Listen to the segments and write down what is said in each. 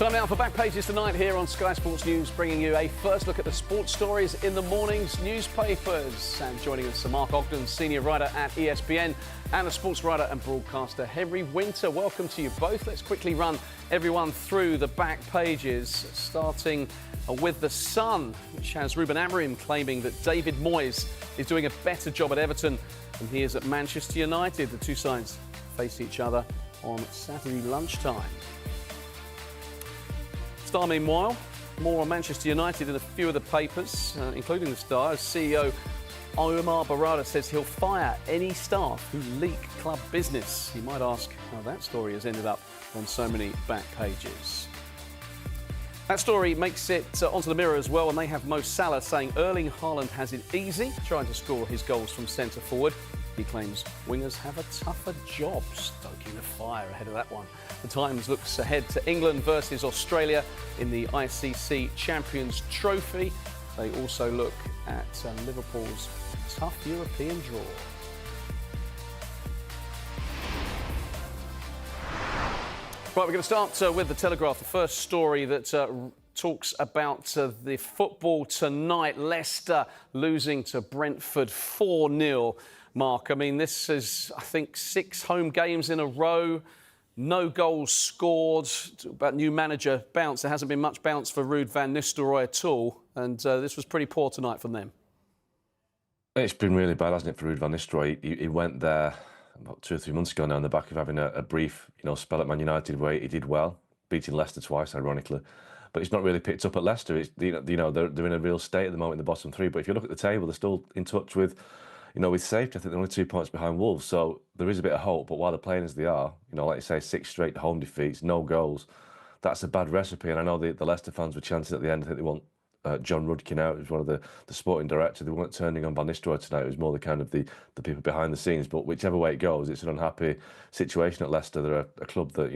Time now for Back Pages tonight here on Sky Sports News, bringing you a first look at the sports stories in the morning's newspapers. And joining us, Sir Mark Ogden, senior writer at ESPN, and a sports writer and broadcaster, Henry Winter. Welcome to you both. Let's quickly run everyone through the back pages, starting with The Sun, which has Ruben Amorim claiming that David Moyes is doing a better job at Everton than he is at Manchester United. The two sides face each other on Saturday lunchtime. Star, meanwhile, more on Manchester United in a few of the papers, including the Star, as CEO Omar Barada says he'll fire any staff who leak club business. You might ask how that story has ended up on so many back pages. That story makes it onto the Mirror as well, and they have Mo Salah saying Erling Haaland has it easy trying to score his goals from centre forward. He claims wingers have a tougher job, stoking the fire ahead of that one. The Times looks ahead to England versus Australia in the ICC Champions Trophy. They also look at Liverpool's tough European draw. Right, we're going to start with the Telegraph. The first story that talks about the football tonight. Leicester losing to Brentford 4-0. Mark, I mean, this is, I think, 6 home games in a row. No goals scored. About new manager bounce. There hasn't been much bounce for Ruud van Nistelrooy at all. And this was pretty poor tonight from them. It's been really bad, hasn't it, for Ruud van Nistelrooy? He went there about 2 or 3 months ago now on the back of having a brief, spell at Man United where he did well, beating Leicester twice, ironically. But it's not really picked up at Leicester. It's, they're in a real state at the moment in the bottom 3. But if you look at the table, they're still in touch with, with safety. I think they're only 2 points behind Wolves. So there is a bit of hope. But while they're playing as they are, like you say, 6 straight home defeats, no goals. That's a bad recipe. And I know the Leicester fans were chanting at the end. I think they want John Rudkin out, who's one of the sporting directors. They weren't turning on Van Nistelrooy tonight. It was more the kind of the people behind the scenes. But whichever way it goes, it's an unhappy situation at Leicester. They're a club that,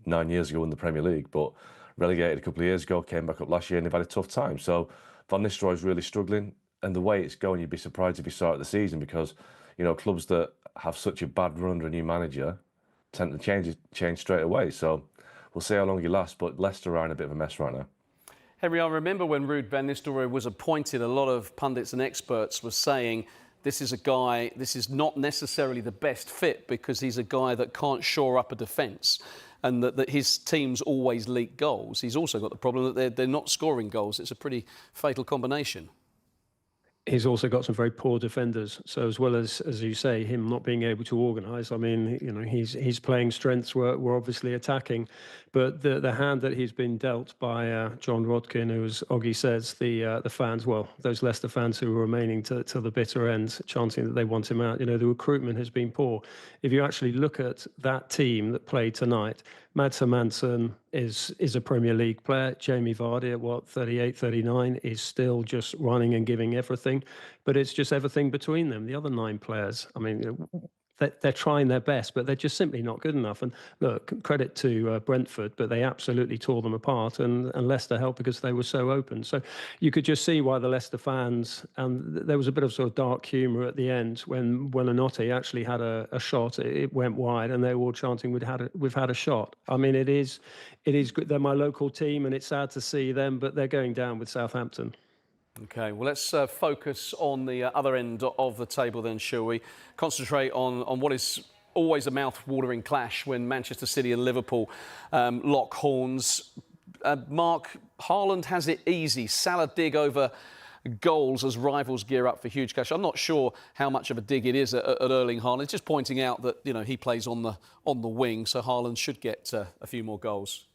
9 years ago won the Premier League, but relegated a couple of years ago, came back up last year, and they've had a tough time. So Van Nistelrooy's really struggling. And the way it's going, you'd be surprised if you saw it at the season, because, clubs that have such a bad run under a new manager tend to change straight away. So we'll see how long he lasts. But Leicester are in a bit of a mess right now. Henry, I remember when Ruud van Nistelrooy was appointed, a lot of pundits and experts were saying this is not necessarily the best fit because he's a guy that can't shore up a defence, and that his teams always leak goals. He's also got the problem that they're not scoring goals. It's a pretty fatal combination. He's also got some very poor defenders. So as well as you say, him not being able to organise, I mean, his playing strengths were obviously attacking. But the hand that he's been dealt by John Rodkin, who, as Oggy says, the fans, well, those Leicester fans who were remaining to the bitter end, chanting that they want him out, the recruitment has been poor. If you actually look at that team that played tonight, Mads Hermansson is a Premier League player. Jamie Vardy at 38, 39 is still just running and giving everything. But it's just everything between them. The other 9 players, I mean, they're trying their best, but they're just simply not good enough. And look, credit to Brentford, but they absolutely tore them apart. And Leicester helped because they were so open. So you could just see why the Leicester fans, and there was a bit of sort of dark humour at the end when Buonanotte actually had a shot. It went wide, and they were all chanting, "We've had a shot." I mean, it is good. They're my local team, and it's sad to see them, but they're going down with Southampton. OK, well, let's focus on the other end of the table then, shall we? Concentrate on what is always a mouth-watering clash when Manchester City and Liverpool lock horns. Mark, Haaland has it easy. Salah dig over goals as rivals gear up for huge cash. I'm not sure how much of a dig it is at Erling Haaland. It's just pointing out that, he plays on the wing, so Haaland should get a few more goals.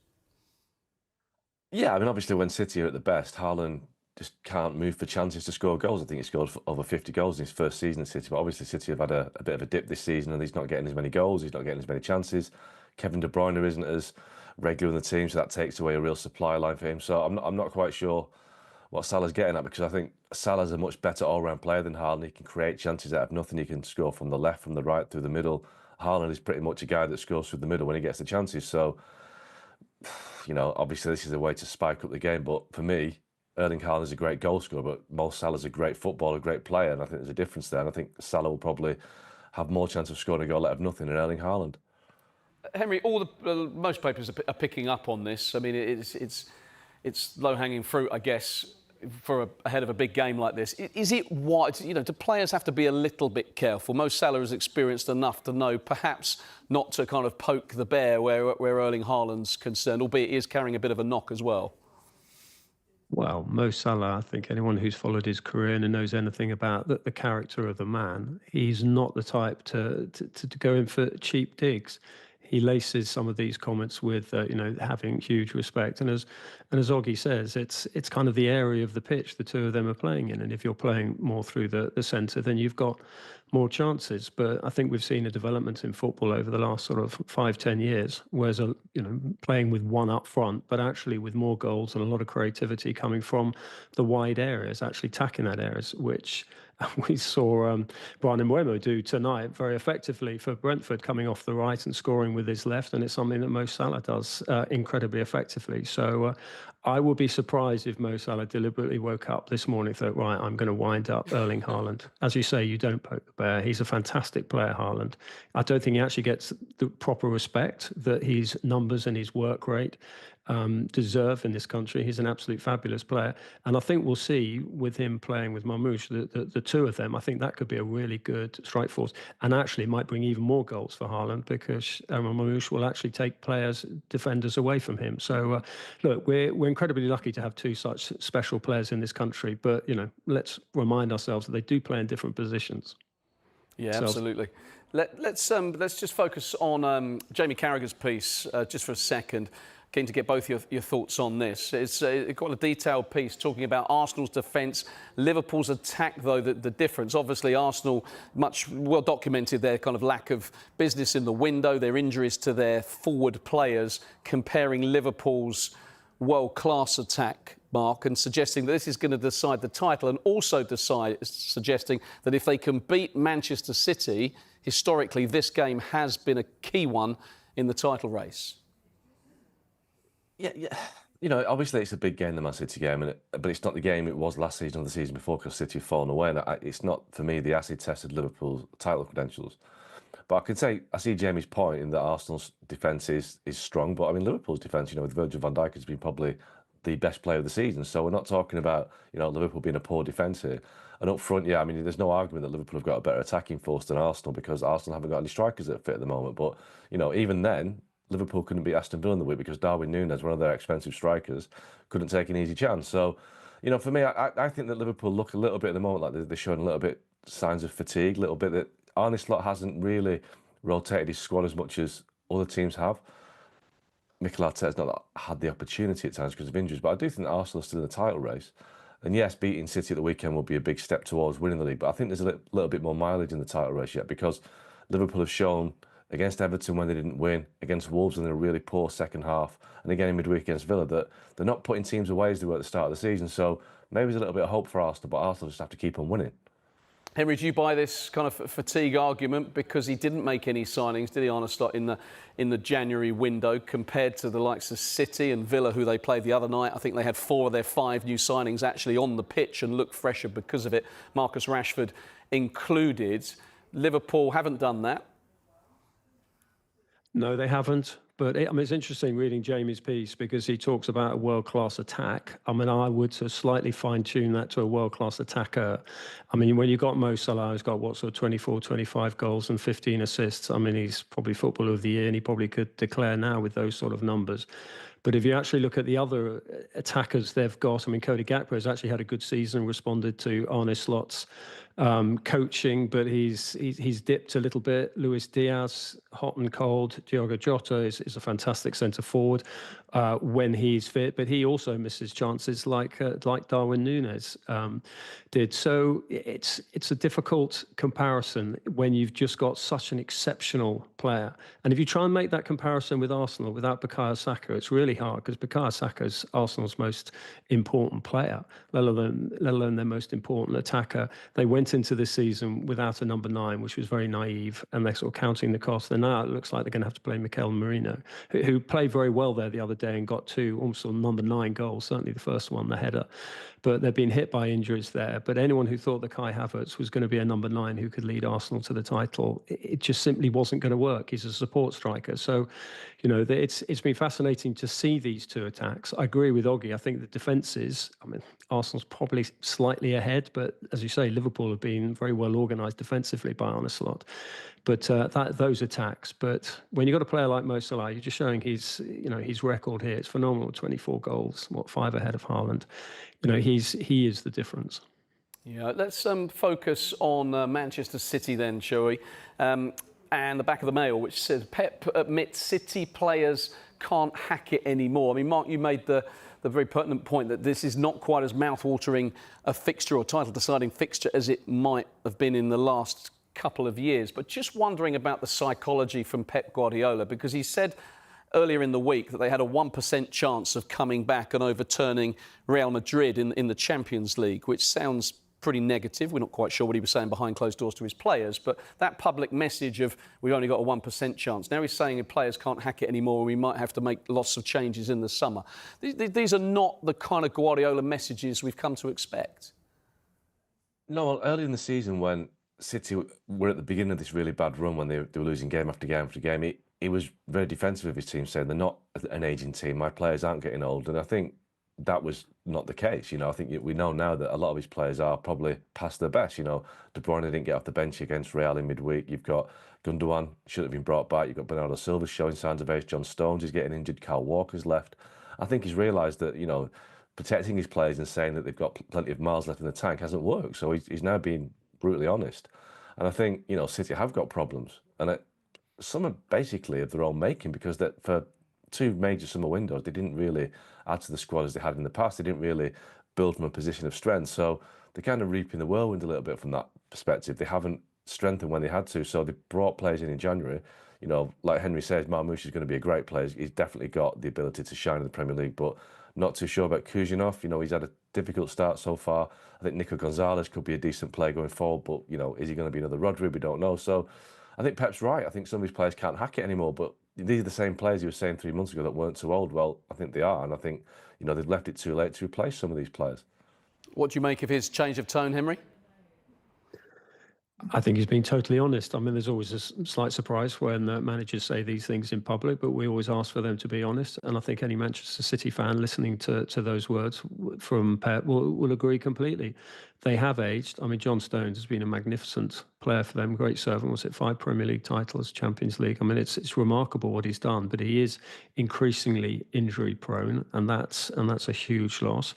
Yeah, I mean, obviously when City are at the best, Haaland just can't move for chances to score goals. I think he scored over 50 goals in his first season at City, but obviously City have had a bit of a dip this season, and he's not getting as many goals, he's not getting as many chances. Kevin De Bruyne isn't as regular in the team, so that takes away a real supply line for him. So I'm not quite sure what Salah's getting at, because I think Salah's a much better all-round player than Haaland. He can create chances out of nothing. He can score from the left, from the right, through the middle. Haaland is pretty much a guy that scores through the middle when he gets the chances. So, obviously this is a way to spike up the game, but for me, Erling Haaland is a great goal scorer, but Mo Salah's a great footballer, a great player, and I think there's a difference there. And I think Salah will probably have more chance of scoring a goal out of nothing than Erling Haaland. Henry, most papers are picking up on this. I mean, it's low-hanging fruit, I guess, ahead of a big game like this. Is it what, you know, do players have to be a little bit careful? Mo Salah has experienced enough to know perhaps not to kind of poke the bear where Erling Haaland's concerned, albeit he is carrying a bit of a knock as well. Well, Mo Salah, I think anyone who's followed his career and knows anything about the character of the man, he's not the type to go in for cheap digs. He laces some of these comments with, you know, having huge respect. And as Oggy says, it's kind of the area of the pitch the two of them are playing in. And if you're playing more through the centre, then you've got more chances. But I think we've seen a development in football over the last sort of 5-10 years, whereas, you know, playing with one up front, but actually with more goals and a lot of creativity coming from the wide areas, actually attacking that areas, which we saw Brian Mbeumo do tonight very effectively for Brentford, coming off the right and scoring with his left, and it's something that Mo Salah does incredibly effectively. So I would be surprised if Mo Salah deliberately woke up this morning and thought, right, I'm going to wind up Erling Haaland. As you say, you don't poke the bear. He's a fantastic player, Haaland. I don't think he actually gets the proper respect that his numbers and his work rate deserve in this country. He's an absolute fabulous player. And I think we'll see with him playing with Marmoush, the two of them, I think that could be a really good strike force. And actually might bring even more goals for Haaland, because Marmoush will actually take defenders away from him. So, look, we're incredibly lucky to have two such special players in this country. But, you know, let's remind ourselves that they do play in different positions. Yeah, absolutely. Let's just focus on Jamie Carragher's piece just for a second. Keen to get both your thoughts on this. It's got a detailed piece talking about Arsenal's defence, Liverpool's attack, though, the difference. Obviously, Arsenal, much well documented their kind of lack of business in the window, their injuries to their forward players, comparing Liverpool's world-class attack, Mark, and suggesting that this is going to decide the title, and also suggesting that if they can beat Manchester City, historically, this game has been a key one in the title race. Yeah. You know, obviously it's a big game, the Man City game, but it's not the game it was last season or the season before, because City have fallen away. And it's not, for me, the acid tested Liverpool's title credentials. But I can say, I see Jamie's point in that Arsenal's defence is strong. But I mean, Liverpool's defence, you know, with Virgil van Dijk has been probably the best player of the season. So we're not talking about, you know, Liverpool being a poor defence here. And up front, yeah, I mean, there's no argument that Liverpool have got a better attacking force than Arsenal, because Arsenal haven't got any strikers that fit at the moment. But, you know, even then, Liverpool couldn't beat Aston Villa in the week because Darwin Núñez, one of their expensive strikers, couldn't take an easy chance. So, you know, for me, I think that Liverpool look a little bit at the moment like they're showing a little bit signs of fatigue, a little bit that Arne Slot hasn't really rotated his squad as much as other teams have. Mikel Arteta's not had the opportunity at times because of injuries, but I do think that Arsenal are still in the title race. And yes, beating City at the weekend will be a big step towards winning the league, but I think there's a little bit more mileage in the title race yet, because Liverpool have shown against Everton when they didn't win, against Wolves in a really poor second half, and again in midweek against Villa, that they're not putting teams away as they were at the start of the season. So maybe there's a little bit of hope for Arsenal, but Arsenal just have to keep on winning. Henry, do you buy this kind of fatigue argument? Because he didn't make any signings, did he, Arne Slot, in the January window, compared to the likes of City and Villa, who they played the other night? I think they had 4 of their 5 new signings actually on the pitch and looked fresher because of it, Marcus Rashford included. Liverpool haven't done that. No, they haven't. But I mean, it's interesting reading Jamie's piece, because he talks about a world-class attack. I mean, I would slightly fine-tune that to a world-class attacker. I mean, when you got Mo Salah, who's got, 24, 25 goals and 15 assists, I mean, he's probably Footballer of the Year, and he probably could declare now with those sort of numbers. But if you actually look at the other attackers they've got, I mean, Cody Gakpo has actually had a good season, responded to Arne Slot's coaching, but he's dipped a little bit. Luis Diaz, hot and cold. Diogo Jota is a fantastic centre forward when he's fit, but he also misses chances like Darwin Núñez did. So it's a difficult comparison when you've just got such an exceptional player. And if you try and make that comparison with Arsenal without Bukayo Saka, it's really hard, because Bukayo Saka is Arsenal's most important player, let alone their most important attacker. They went into this season without a number 9, which was very naive, and they're sort of counting the cost. And now it looks like they're going to have to play Mikel Merino, who played very well there the other day and got 2 almost sort of number 9 goals, certainly the first one, the header. but they've been hit by injuries there. But anyone who thought that Kai Havertz was going to be a number 9 who could lead Arsenal to the title, it just simply wasn't going to work. He's a support striker. So, it's been fascinating to see these two attacks. I agree with Oggy. I think the defences, Arsenal's probably slightly ahead, but as you say, Liverpool have been very well organised defensively by Arne Slot. But those attacks. But when you've got a player like Mo Salah, you're just showing his record here. It's phenomenal. 24 goals, 5 ahead of Haaland. He is the difference. Yeah, let's focus on Manchester City then, shall we? And the back of the Mail, which says Pep admits City players can't hack it anymore. Mark, you made the very pertinent point that this is not quite as mouth-watering a fixture or title-deciding fixture as it might have been in the last couple of years. But just wondering about the psychology from Pep Guardiola, because he said earlier in the week that they had a 1% chance of coming back and overturning Real Madrid in the Champions League, which sounds pretty negative. We're not quite sure what he was saying behind closed doors to his players, but that public message of we've only got a 1% chance. Now he's saying if players can't hack it anymore, we might have to make lots of changes in the summer. These are not the kind of Guardiola messages we've come to expect. No, well, early in the season when City were at the beginning of this really bad run, when they were losing game after game after game, he was very defensive of his team, saying they're not an ageing team, my players aren't getting old. And I think that was not the case. I think we know now that a lot of his players are probably past their best. De Bruyne didn't get off the bench against Real in midweek. You've got Gundogan, should have been brought back. You've got Bernardo Silva showing signs of age. John Stones is getting injured. Kyle Walker's left. I think he's realised that, protecting his players and saying that they've got plenty of miles left in the tank hasn't worked. So he's now being brutally honest. And I think, City have got problems. And some are basically of their own making, because that for 2 major summer windows, they didn't really add to the squad as they had in the past. They didn't really build from a position of strength. So they're kind of reaping the whirlwind a little bit from that perspective. They haven't strengthened when they had to. So they brought players in January. Like Henry says, Marmoush is going to be a great player. He's definitely got the ability to shine in the Premier League, but not too sure about Kuzhinov. He's had a difficult start so far. I think Nico Gonzalez could be a decent player going forward, but, is he going to be another Rodri? We don't know. So I think Pep's right. I think some of these players can't hack it anymore, but these are the same players he was saying 3 months ago that weren't too old. Well, I think they are, and I think, they've left it too late to replace some of these players. What do you make of his change of tone, Henry? I think he's been totally honest. There's always a slight surprise when managers say these things in public, but we always ask for them to be honest. And I think any Manchester City fan listening to those words from Pep will agree completely. They have aged. John Stones has been a magnificent player for them, great servant. Was it 5 Premier League titles, Champions League? It's remarkable what he's done, but he is increasingly injury prone, and that's a huge loss.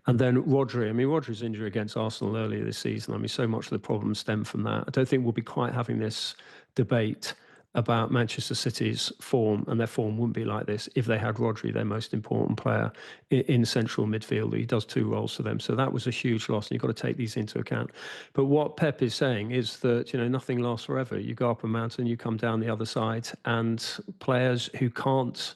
And then Rodri. Rodri's injury against Arsenal earlier this season. So much of the problem stemmed from that. I don't think we'll be quite having this debate about Manchester City's form, and their form wouldn't be like this if they had Rodri, their most important player, in central midfield. He does 2 roles for them. So that was a huge loss, and you've got to take these into account. But what Pep is saying is that, nothing lasts forever. You go up a mountain, you come down the other side, and players who can't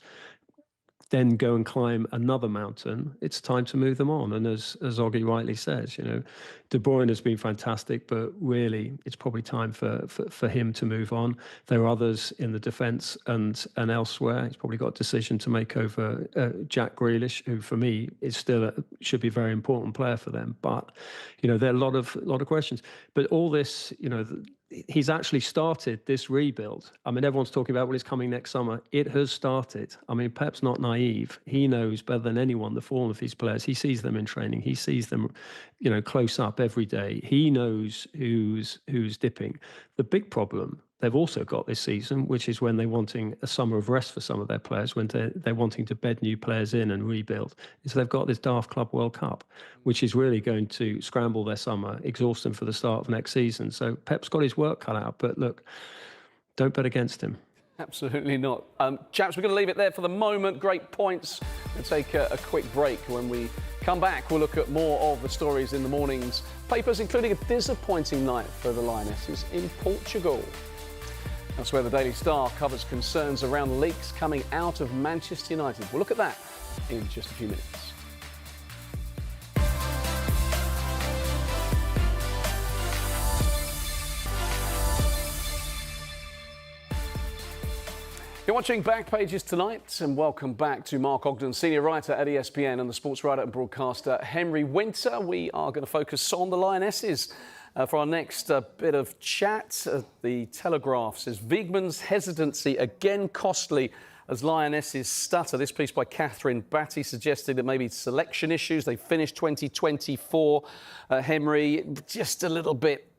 then go and climb another mountain, it's time to move them on. And as Oggy rightly says, De Bruyne has been fantastic, but really it's probably time for him to move on. There are others in the defence and elsewhere. He's probably got a decision to make over Jack Grealish, who for me is still should be a very important player for them. But there are a lot of questions. But all this, he's actually started this rebuild. Everyone's talking about, it's coming next summer. It has started. Pep's not naive. He knows better than anyone the form of his players. He sees them in training. He sees them, close up every day. He knows who's dipping. The big problem they've also got this season, which is when they're wanting a summer of rest for some of their players, when they're wanting to bed new players in and rebuild, is they've got this daft Club World Cup, which is really going to scramble their summer, exhaust them for the start of next season. So Pep's got his work cut out, but look, don't bet against him. Absolutely not. Chaps, we're going to leave it there for the moment. Great points. We'll take a quick break. When we come back, we'll look at more of the stories in the morning's papers, including a disappointing night for the Lionesses in Portugal. That's where the Daily Star covers concerns around leaks coming out of Manchester United. We'll look at that in just a few minutes. You're watching Back Pages tonight, and welcome back to Mark Ogden, senior writer at ESPN, and the sports writer and broadcaster Henry Winter. We are going to focus on the Lionesses for our next bit of chat. The Telegraph says Wiegman's hesitancy again costly as Lionesses stutter. This piece by Catherine Batty suggesting that maybe selection issues. They finished 2024. Henry, just a little bit,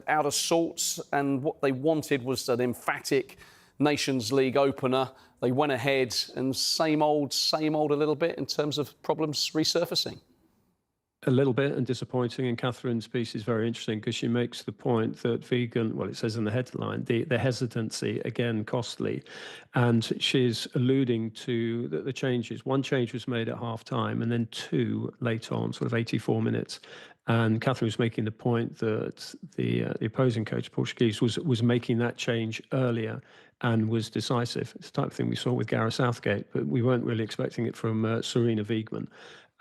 out of sorts, and what they wanted was an emphatic Nations League opener. They went ahead and same old a little bit in terms of problems resurfacing. A little bit, and disappointing. And Catherine's piece is very interesting because she makes the point that Wiegman, well, it says in the headline, the hesitancy, again, costly. And she's alluding to the changes. One change was made at half-time and then two late on, sort of 84 minutes. And Catherine was making the point that the opposing coach, Portuguese, was making that change earlier and was decisive. It's the type of thing we saw with Gareth Southgate, but we weren't really expecting it from Serena Wiegman.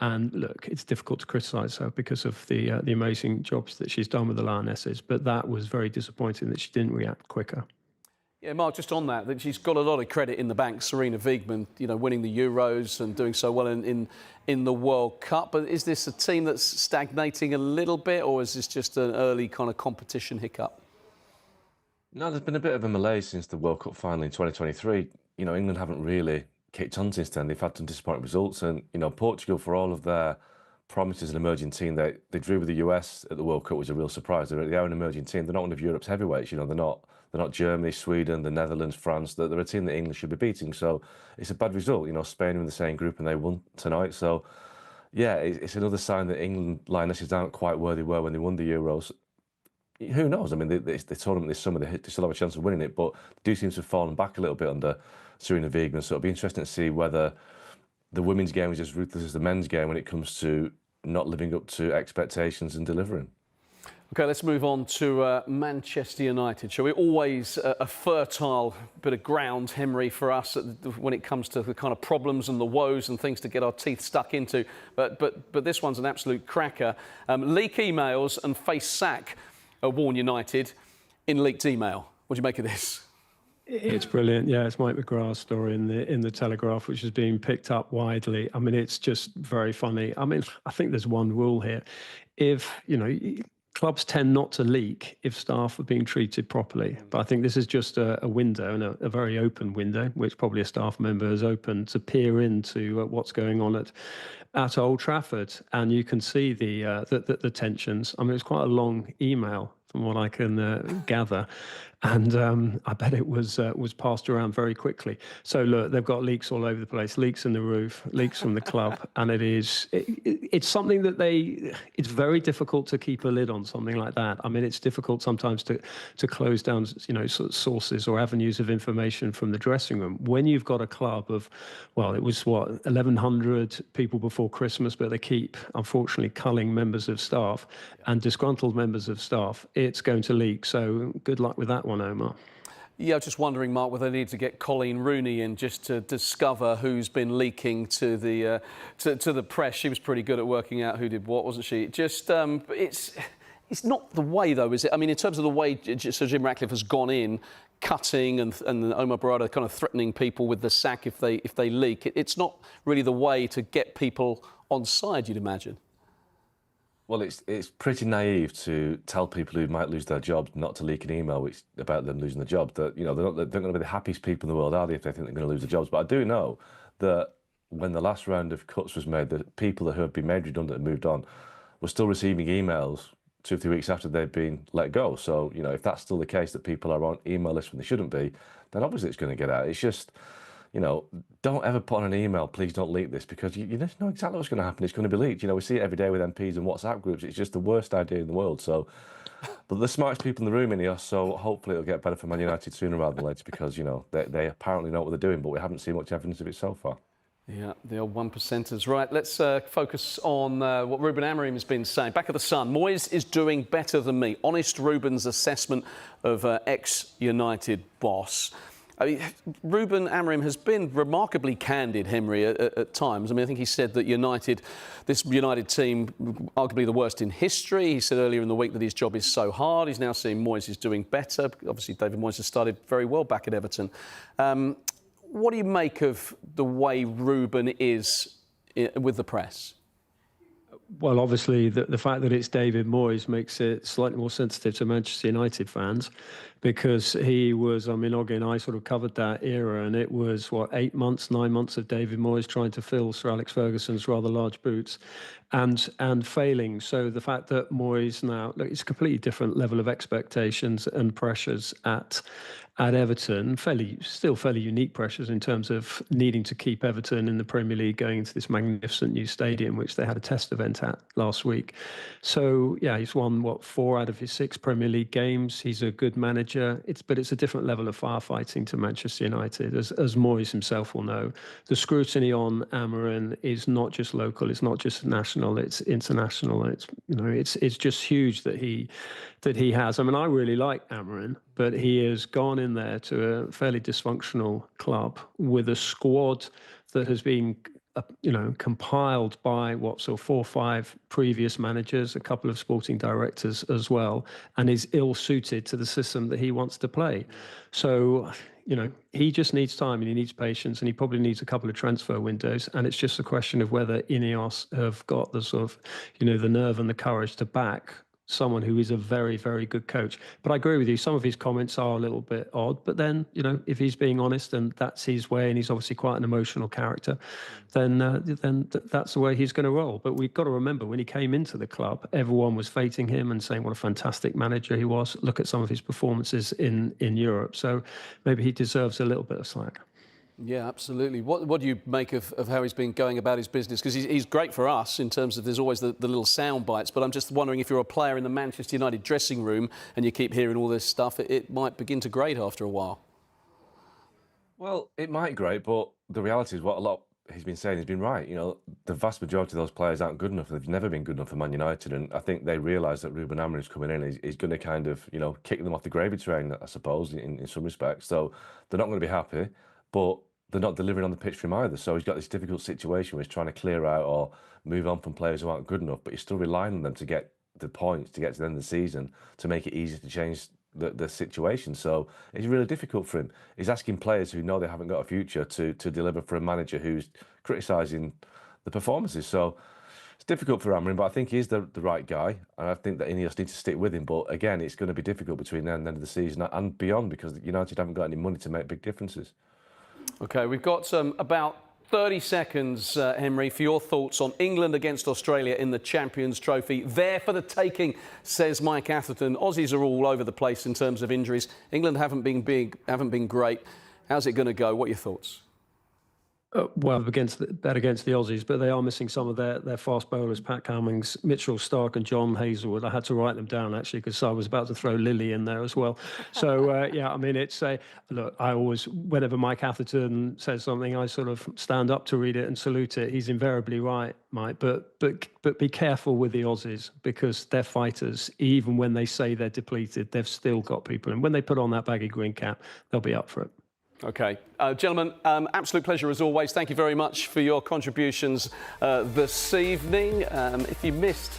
And look, it's difficult to criticise her because of the amazing jobs that she's done with the Lionesses, but that was very disappointing that she didn't react quicker. Yeah, Mark, just on that she's got a lot of credit in the bank, Serena Wiegman, winning the Euros and doing so well in the World Cup. But is this a team that's stagnating a little bit, or is this just an early kind of competition hiccup? No, there's been a bit of a malaise since the World Cup final in 2023. England haven't really kicked on since then. They've had some disappointing results, and Portugal, for all of their promises as an emerging team, they drew with the US at the World Cup, was a real surprise. They are an emerging team. They're not one of Europe's heavyweights. They're not Germany, Sweden, the Netherlands, France. They're a team that England should be beating. So it's a bad result. Spain were in the same group and they won tonight. So yeah, it's another sign that England Lionesses aren't quite where they were when they won the Euros. Who knows? I mean, the tournament this summer, they still have a chance of winning it, but they do seem to have fallen back a little bit under Serena Wiegman. So it'll be interesting to see whether the women's game is as ruthless as the men's game when it comes to not living up to expectations and delivering. OK, let's move on to Manchester United, shall we? Always a fertile bit of ground, Henry, for us when it comes to the kind of problems and the woes and things to get our teeth stuck into. But this one's an absolute cracker. Leak emails and face sack warn United in leaked email. What do you make of this? It's brilliant. Yeah, it's Mike McGrath's story in the Telegraph, which is being picked up widely. I mean, it's just very funny. I mean, I think there's one rule here. If, clubs tend not to leak if staff are being treated properly. But I think this is just a window, and a very open window, which probably a staff member has opened to peer into what's going on at Old Trafford. And you can see the tensions. I mean, it's quite a long email from what I can gather. And I bet it was passed around very quickly. So look, they've got leaks all over the place, leaks in the roof, leaks from the club, and it's something that it's very difficult to keep a lid on something like that. I mean, it's difficult sometimes to close down, sort of sources or avenues of information from the dressing room. When you've got a club of, well, it was 1,100 people before Christmas, but they keep, unfortunately, culling members of staff and disgruntled members of staff, it's going to leak. So good luck with that one, Omar. Yeah, just wondering, Mark, whether they need to get Colleen Rooney in just to discover who's been leaking to the press. She was pretty good at working out who did what, wasn't she? Just it's not the way, though, is it? I mean, in terms of the way Sir Jim Ratcliffe has gone in, cutting and Omar Barada kind of threatening people with the sack if they leak. It's not really the way to get people on side, you'd imagine. Well, it's pretty naive to tell people who might lose their jobs not to leak an email about them losing their job. That they're not going to be the happiest people in the world, are they, if they think they're going to lose their jobs? But I do know that when the last round of cuts was made, the people who had been made redundant and moved on were still receiving emails 2 or 3 weeks after they'd been let go. So if that's still the case, that people are on email lists when they shouldn't be, then obviously it's going to get out. It's just, don't ever put on an email, please don't leak this, because you just know exactly what's going to happen. It's going to be leaked. We see it every day with MPs and WhatsApp groups. It's just the worst idea in the world. So, but the smartest people in the room in here, so hopefully it'll get better for Man United sooner rather than later, because, they apparently know what they're doing, but we haven't seen much evidence of it so far. Yeah, the old 1%ers. Right, let's focus on what Ruben Amorim has been saying. Back at the Sun, Moyes is doing better than me. Honest Ruben's assessment of ex-United boss. I mean, Ruben Amorim has been remarkably candid, Henry, at times. I mean, I think he said that this United team, arguably the worst in history. He said earlier in the week that his job is so hard. He's now seeing Moyes is doing better. Obviously, David Moyes has started very well back at Everton. What do you make of the way Ruben is with the press? Well, obviously, the fact that it's David Moyes makes it slightly more sensitive to Manchester United fans, because he was, I mean, Oggy and I sort of covered that era, and it was, 8 months, 9 months of David Moyes trying to fill Sir Alex Ferguson's rather large boots and failing. So the fact that Moyes now, look, it's a completely different level of expectations and pressures at Everton, still fairly unique pressures in terms of needing to keep Everton in the Premier League, going into this magnificent new stadium, which they had a test event at last week. So, yeah, he's won, 4 out of his 6 Premier League games. He's a good manager. But it's a different level of firefighting to Manchester United, as Moyes himself will know. The scrutiny on Amarin is not just local, it's not just national, it's international. It's just huge that he has. I mean, I really like Amarin, but he has gone in there to a fairly dysfunctional club with a squad that has been, compiled by 4 or 5 previous managers, a couple of sporting directors as well, and is ill-suited to the system that he wants to play. So, he just needs time and he needs patience, and he probably needs a couple of transfer windows. And it's just a question of whether Ineos have got the sort of, the nerve and the courage to back someone who is a very, very good coach. But I agree with you, some of his comments are a little bit odd, but then, if he's being honest and that's his way, and he's obviously quite an emotional character, then that's the way he's going to roll. But we've got to remember, when he came into the club, everyone was feting him and saying what a fantastic manager he was. Look at some of his performances in Europe. So maybe he deserves a little bit of slack. Yeah, absolutely. What do you make of how he's been going about his business? Because he's great for us in terms of there's always the little sound bites, but I'm just wondering, if you're a player in the Manchester United dressing room and you keep hearing all this stuff, it might begin to grate after a while. Well, it might grate, but the reality is what a lot he's been saying has been right. The vast majority of those players aren't good enough. They've never been good enough for Man United, and I think they realise that Ruben Amorim's coming in. He's going to kind of, kick them off the gravy train, I suppose, in some respects. So they're not going to be happy, but they're not delivering on the pitch for him either. So he's got this difficult situation where he's trying to clear out or move on from players who aren't good enough, but he's still relying on them to get the points, to get to the end of the season, to make it easy to change the situation. So it's really difficult for him. He's asking players who know they haven't got a future to deliver for a manager who's criticising the performances. So it's difficult for Amorim, but I think he's the right guy, and I think that Ineos need to stick with him. But again, it's going to be difficult between now and the end of the season and beyond, because United haven't got any money to make big differences. OK, we've got about 30 seconds, Henry, for your thoughts on England against Australia in the Champions Trophy. There for the taking, says Mike Atherton. Aussies are all over the place in terms of injuries. England haven't been great. How's it going to go? What are your thoughts? Well, against the Aussies, but they are missing some of their fast bowlers, Pat Cummings, Mitchell Starc and John Hazelwood. I had to write them down, actually, because I was about to throw Lily in there as well. So, yeah, I mean, it's look, I always, whenever Mike Atherton says something, I sort of stand up to read it and salute it. He's invariably right, Mike, but be careful with the Aussies, because they're fighters. Even when they say they're depleted, they've still got people. And when they put on that baggy green cap, they'll be up for it. OK. Gentlemen, absolute pleasure as always. Thank you very much for your contributions this evening. If you missed